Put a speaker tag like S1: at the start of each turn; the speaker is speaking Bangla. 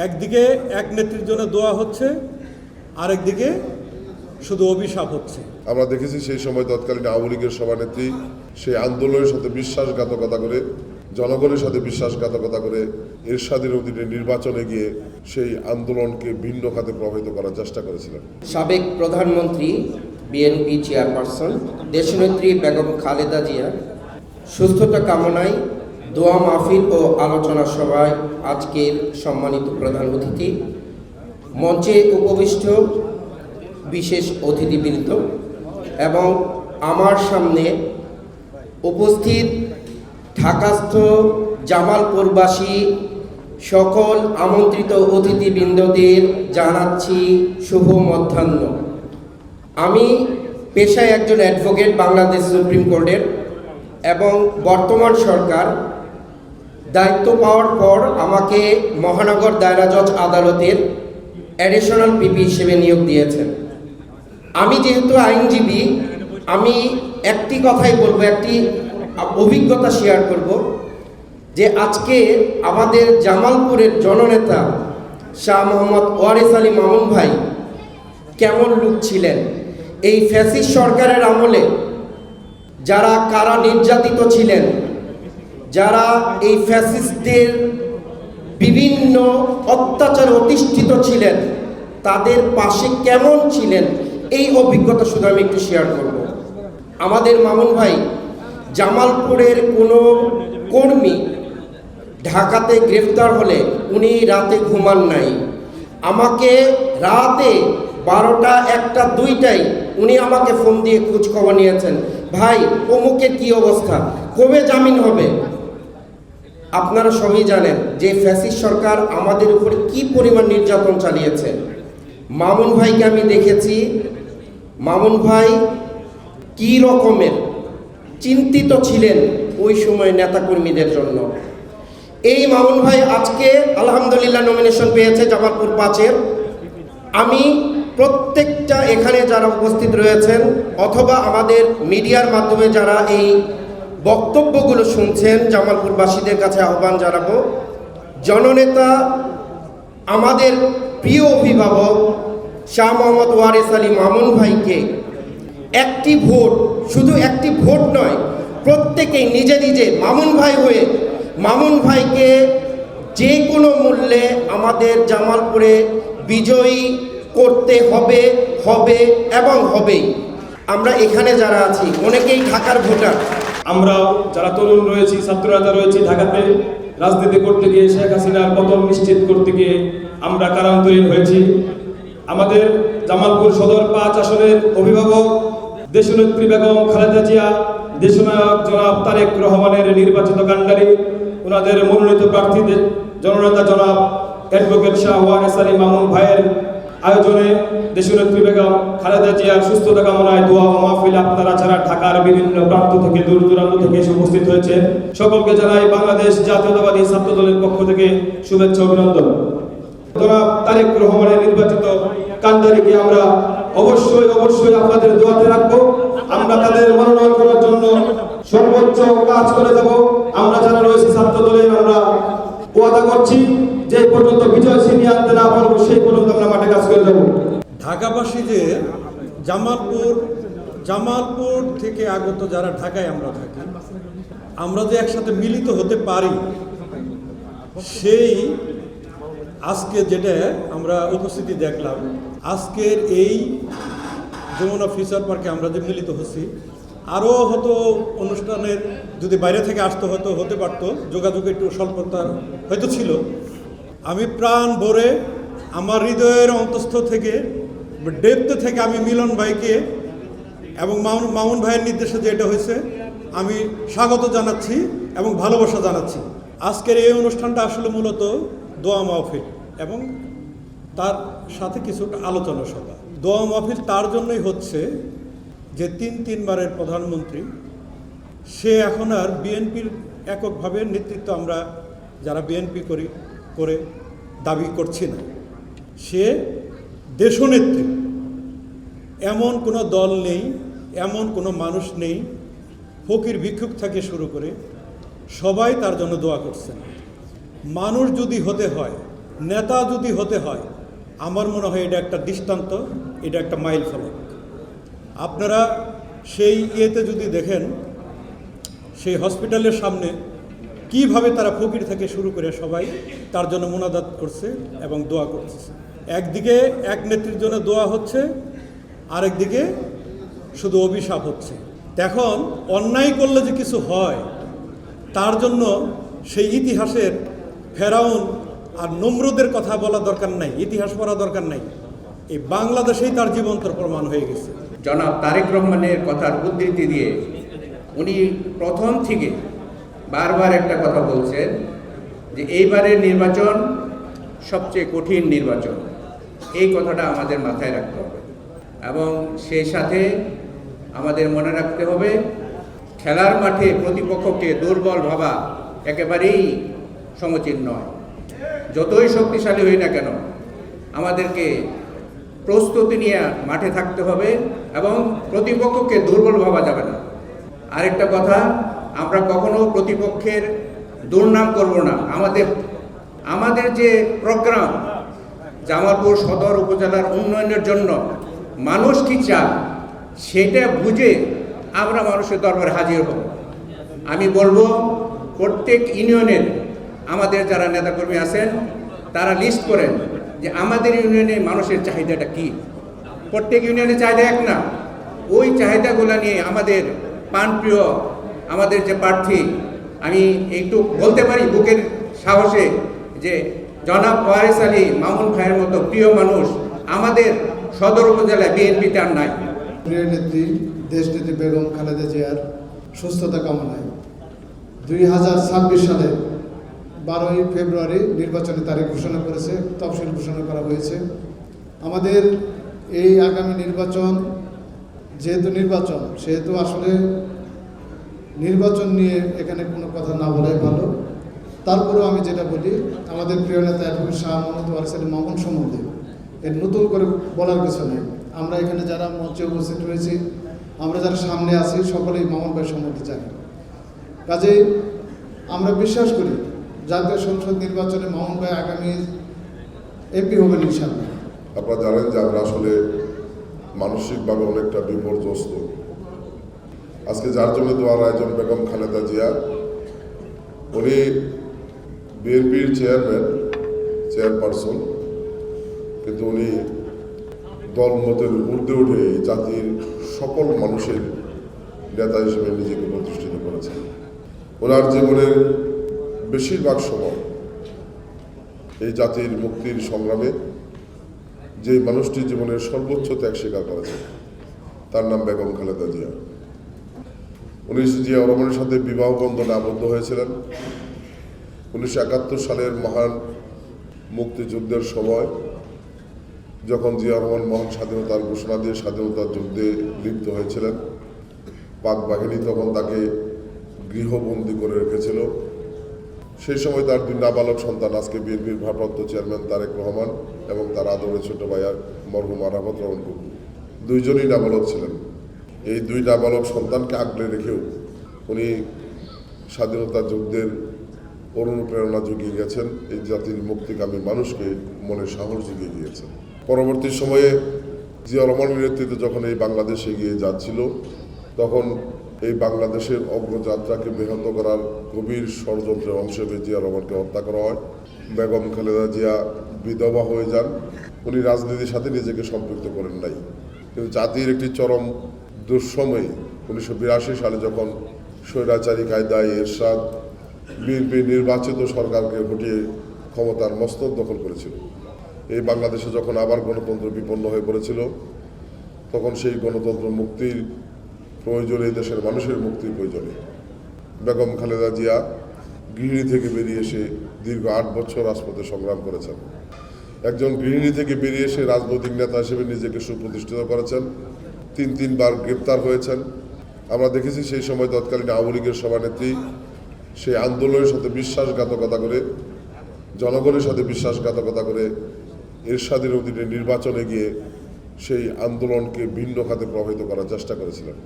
S1: একদিকে এক নেত্রীর জন্য দোয়া হচ্ছে, আরেকদিকে শুধু অভিশাপ হচ্ছে।
S2: আমরা দেখেছি সেই সময় তৎকালীন আওয়ামী লীগের সভানেত্রী সেই আন্দোলনের সাথে বিশ্বাসঘাতকতা করে, জনগণের সাথে বিশ্বাসঘাতকতা করে এরশাদের অধীনে নির্বাচনে গিয়ে সেই আন্দোলনকে ভিন্ন খাতে প্রভাবিত করার চেষ্টা করেছিলেন।
S3: সাবেক প্রধানমন্ত্রী বিএনপি চেয়ারপারসন দেশনেত্রী বেগম খালেদা জিয়া সুস্থতা কামনায় দোয়া মাহফিল ও আলোচনা সভায় আজকের সম্মানিত প্রধান অতিথি, মঞ্চে উপবিষ্ট বিশেষ অতিথিবৃন্দ এবং আমার সামনে উপস্থিত ঢাকাস্থ জামালপুরবাসী সকল আমন্ত্রিত অতিথিবৃন্দদের জানাচ্ছি শুভ মধ্যাহ্ন। আমি পেশায় একজন অ্যাডভোকেট বাংলাদেশ সুপ্রিম কোর্টের, এবং বর্তমান সরকার দায়িত্ব পাওয়ার পর আমাকে মহানগর দায়রা জজ আদালতের অ্যাডিশনাল পিপি হিসেবে নিয়োগ দিয়েছেন। আমি যেহেতু আইনজীবী, আমি একটি কথাই বলবো, একটি অভিজ্ঞতা শেয়ার করব যে আজকে আমাদের জামালপুরের জননেতা শাহ মোহাম্মদ ওয়ারিস আলী মামুন ভাই কেমন লোক ছিলেন। এই ফ্যাসিস্ট সরকারের আমলে যারা কারা নির্যাতিত ছিলেন, যারা এই ফ্যাসিস্টদের বিভিন্ন অত্যাচারে অধিষ্ঠিত ছিলেন, তাদের পাশে কেমন ছিলেন, এই অভিজ্ঞতা শুধু আমি একটু শেয়ার করব। আমাদের মামুন ভাই জামালপুরের কোনো কর্মী ঢাকাতে গ্রেফতার হলে উনি রাতে ঘুমান নাই। আমাকে রাতে 12টা, 1টা, 2টায় উনি আমাকে ফোন দিয়ে খোঁজ খবর নিয়েছেন, ভাই অমুকের কি অবস্থা, কবে জামিন হবে। আপনারা সবই জানেন যে ফ্যাসিস্ট সরকার আমাদের উপর কি পরিমাণ নির্যাতন চালিয়েছে। মামুন ভাইকে আমি দেখেছি, মামুন ভাই কি রকমের চিন্তিত ছিলেন ওই সময় নেতাকর্মীদের জন্য। এই মামুন ভাই আজকে আলহামদুলিল্লাহ নমিনেশন পেয়েছে জামালপুর 5-এর। আমি প্রত্যেকটা এখানে যারা উপস্থিত রয়েছেন অথবা আমাদের মিডিয়ার মাধ্যমে যারা এই বক্তব্যগুলো শুনছেন, জামালপুরবাসীদের কাছে আহ্বান জানাবো, জননেতা আমাদের প্রিয় অভিভাবক শাহ মোহাম্মদ ওয়ারিস আলী মামুন ভাইকে একটি ভোট, শুধু একটি ভোট নয়, প্রত্যেকেই নিজে নিজে মামুন ভাই হয়ে মামুন ভাইকে যে কোনো মূল্যে আমাদের জামালপুরে বিজয়ী করতে হবে, হবে এবং হবেই। আমরা এখানে যারা আছি অনেকেই ঢাকার ভোটার।
S4: আমরা যারা তরুণ রয়েছি, ছাত্ররা যারা রয়েছি, ঢাকাতে রাজনীতি করতে গিয়ে শেখ হাসিনার পতন নিশ্চিত করতে গিয়ে আমরা কারান্তরীণ হয়েছি। আমাদের জামালপুর সদর 5 আসনের অভিভাবক দেশনেত্রী বেগম খালেদা জিয়া, দেশনায়ক জনাব তারেক রহমানের নির্বাচিত কাণ্ডারি, ওনাদের মনোনীত প্রার্থী জননেতা জনাব অ্যাডভোকেট শাহ ওয়ারিস আলী মামুন ভাইয়ের আয়োজনে দেশনেত্রী বেগম খালেদা জিয়ার সুস্থতা কামনায় দোয়া ও মাহফিল আপনারা যারা ঢাকার বিভিন্ন প্রান্ত থেকে দূর দূরান্ত থেকে এসে উপস্থিত হয়েছে, সকলকে জানাই বাংলাদেশ জাতীয়তাবাদী ছাত্র দলের পক্ষ থেকে শুভেচ্ছা অভিনন্দন। জনাব তারেক রহমানের নির্বাচিত কাণ্ডারিকে আমরা অবশ্যই অবশ্যই আপনাদের দোয়াতে রাখবো। আমরা তাদের মনোনয়ন করার জন্য সর্বোচ্চ কাজ করে যাব। আমরা যারা রয়েছে ছাত্র দলে আমরা ওয়াদা করছি যে পর্যন্ত বিজয় ছিনিয়ে আনতে না পারবো সেই পর্যন্ত আমরা মাঠে কাজ করে যাব।
S1: ঢাকাবাসী যে জামালপুর থেকে আগত যারা ঢাকায় আমরা থাকি, আমরা যে একসাথে মিলিত হতে পারি, সেই আজকে যেটা আমরা উপস্থিতি দেখলাম, আজকের এই যমুনা ফিউচার পার্কে আমরা যে মিলিত হচ্ছি, আরও হয়তো অনুষ্ঠানের যদি বাইরে থেকে আসতে হতে পারতো, যোগাযোগ একটু স্বল্পতা হয়তো ছিল। আমি প্রাণ ভরে আমার হৃদয়ের অন্তঃস্থ থেকে, ডেপ্থ থেকে আমি মিলন ভাইকে এবং মামুন ভাইয়ের নির্দেশে যেটা হয়েছে আমি স্বাগত জানাচ্ছি এবং ভালোবাসা জানাচ্ছি। আজকের এই অনুষ্ঠানটা আসলে মূলত দোয়া মাহফিল এবং তার সাথে কিছুটা আলোচনা সভা। দোয়া মাহফিল তার জন্যই হচ্ছে যে 3বারের প্রধানমন্ত্রী, সে এখন আর বিএনপির এককভাবে নেতৃত্ব আমরা যারা বিএনপি করে দাবি করছি না, সে দেশনেত্রী। এমন কোনো দল নেই, এমন কোনো মানুষ নেই, ফকির ভিক্ষুক থেকে শুরু করে সবাই তার জন্য দোয়া করছেন। মানুষ যদি হতে হয়, নেতা যদি হতে হয়, আমার মনে হয় এটা একটা দৃষ্টান্ত, এটা একটা মাইল ফলক। আপনারা সেই ইয়েতে যদি দেখেন, সেই হসপিটালের সামনে কিভাবে তারা ফকির থেকে শুরু করে সবাই তার জন্য মোনাজাত করছে এবং দোয়া করতেছে। একদিকে এক নেত্রীর জন্য দোয়া হচ্ছে, আরেকদিকে শুধু অভিশাপ হচ্ছে। এখন অন্যায় করলে যে কিছু হয়, তার জন্য সেই ইতিহাসের ফেরাউন আর নমরুদের কথা বলা দরকার নাই, ইতিহাস পড়া দরকার নাই। এই বাংলাদেশেই তার জীবন্ত প্রমাণ হয়ে গেছে।
S5: জনাব তারেক রহমানের কথার উদ্ধৃতি দিয়ে উনি প্রথম থেকে বারবার একটা কথা বলছেন যে এইবারের নির্বাচন সবচেয়ে কঠিন নির্বাচন। এই কথাটা আমাদের মাথায় রাখতে হবে এবং সেই সাথে আমাদের মনে রাখতে হবে খেলার মাঠে প্রতিপক্ষকে দুর্বল ভাবা একেবারেই সমীচীন নয়। যতই শক্তিশালী হই না কেন, আমাদেরকে প্রস্তুতি নিয়ে মাঠে থাকতে হবে এবং প্রতিপক্ষকে দুর্বল ভাবা যাবে না। আরেকটা কথা, আমরা কখনো প্রতিপক্ষের দুর্নাম করব না। আমাদের যে প্রোগ্রাম জামালপুর সদর উপজেলার উন্নয়নের জন্য মানুষ কি চায় সেটা বুঝে আমরা মানুষের দরবারে হাজির হব। আমি বলবো প্রত্যেক ইউনিয়নের আমাদের যারা নেতাকর্মী আছেন তারা লিস্ট করেন যে আমাদের ইউনিয়নে মানুষের চাহিদাটা কি। প্রত্যেক ইউনিয়নের চাহিদা এক না, ওই চাহিদাগুলো নিয়ে আমাদের প্রাণপ্রিয় আমাদের যে প্রার্থী, আমি একটু বলতে পারি বুকের সাহসে যে জনাব ওয়ারিস আলী মামুন ভাইয়ের মতো প্রিয় মানুষ আমাদের সদর উপজেলায় বিএনপিতে আর নাই।
S6: প্রিয় নেত্রী দেশনেত্রী বেগম খালেদা জিয়ার সুস্থতা কামনায় 2026 সালে 12ই ফেব্রুয়ারি নির্বাচনের তারিখ ঘোষণা করেছে, তফসিল ঘোষণা করা হয়েছে। আমাদের এই আগামী নির্বাচন সেহেতু আসলে নির্বাচন নিয়ে এখানে কোনো কথা না বলাই ভালো। তারপরেও আমি যেটা বলি, আমাদের প্রিয় নেতা অ্যাডভোকেট শাহ মোহাম্মদ ওয়ারিস আলী মামুন সম্বন্ধে এর নতুন করে বলার কিছু নেই। আমরা এখানে যারা মঞ্চে উপস্থিত রয়েছি, আমরা যারা সামনে আছি, সকলেই মামুন ভাই সম্বন্ধে জানি। কাজেই আমরা বিশ্বাস করি জাতীয় সংসদ নির্বাচনে মামুন ভাই আগামী এমপি হবেন ইনশাআল্লাহ।
S2: আপনারা জানেন যে আমরা আসলে মানসিকভাবে অনেকটা বিপর্যস্ত। আজকে যার জন্য দোয়ার আয়োজন বেগম খালেদা জিয়া, উনি বিএনপির চেয়ারপারসন, কিন্তু উনি দলমতের ঊর্ধ্বে উঠে এই জাতির সকল মানুষের নেতা হিসেবে নিজেকে প্রতিষ্ঠিত করেছেন। ওনার জীবনের বেশিরভাগ সময় এই জাতির মুক্তির সংগ্রামে যে মানুষটি জীবনের সর্বোচ্চ ত্যাগ স্বীকার করেছেন তার নাম বেগম খালেদা জিয়া। উনি জিয়া রহমানের সাথে বিবাহ বন্ধনে আবদ্ধ হয়েছিলেন 1971 সালের মহান মুক্তিযুদ্ধের সময়, যখন জিয়া রহমান মহান স্বাধীনতার ঘোষণা দিয়ে স্বাধীনতার যুদ্ধে লিপ্ত হয়েছিলেন। পাক বাহিনী তখন তাকে গৃহবন্দী করে রেখেছিল। সেই সময় তার দুই নাবালক সন্তান, আজকে বিএনপির ভারপ্রাপ্ত চেয়ারম্যান তারেক রহমান এবং তার আদরের ছোট ভাই মরহুম আরাফাত রহমান কুকু, দুইজনই নাবালক ছিলেন। এই দুই নাবালক সন্তানকে আগলে রেখেও উনি স্বাধীনতা যুদ্ধের অনুপ্রেরণা জুগিয়ে গেছেন, এই জাতির মুক্তিকামী মানুষকে মনে সাহস জুগিয়ে দিয়েছেন। পরবর্তী সময়ে জিয়া রহমানের নেতৃত্বে যখন এই বাংলাদেশ এগিয়ে যাচ্ছিল, তখন এই বাংলাদেশের অগ্রযাত্রাকে ব্যাহত করার গভীর ষড়যন্ত্রের অংশ হিসেবে জিয়া রহমানকে হত্যা করা হয়। বেগম খালেদা জিয়া বিধবা হয়ে যান। উনি রাজনীতির সাথে নিজেকে সম্পৃক্ত করেন নাই, কিন্তু জাতির একটি চরম দুঃসময়ে 1982 সালে যখন স্বৈরাচারী কায়দায় এরশাদ বিএনপি নির্বাচিত সরকারকে হটিয়ে ক্ষমতার মস্তক দখল করেছিল, এই বাংলাদেশে যখন আবার গণতন্ত্র বিপন্ন হয়ে পড়েছিল, তখন সেই গণতন্ত্র মুক্তির প্রয়োজনে, দেশের মানুষের মুক্তির প্রয়োজনে বেগম খালেদা জিয়া গৃহিণী থেকে বেরিয়ে এসে দীর্ঘ 8 বছর রাজপথে সংগ্রাম করেছেন। একজন গৃহিণী থেকে বেরিয়ে এসে রাজনৈতিক নেতা হিসেবে নিজেকে সুপ্রতিষ্ঠিত করেছেন। 3বার গ্রেপ্তার হয়েছেন। আমরা দেখেছি সেই সময় তৎকালীন আওয়ামী লীগের সভানেত্রী সেই আন্দোলনের সাথে বিশ্বাসঘাতকতা করে, জনগণের সাথে বিশ্বাসঘাতকতা করে এরশাদের অধীনে নির্বাচনে গিয়ে সেই আন্দোলনকে ভিন্ন খাতে প্রভাবিত করার চেষ্টা করেছিলেন।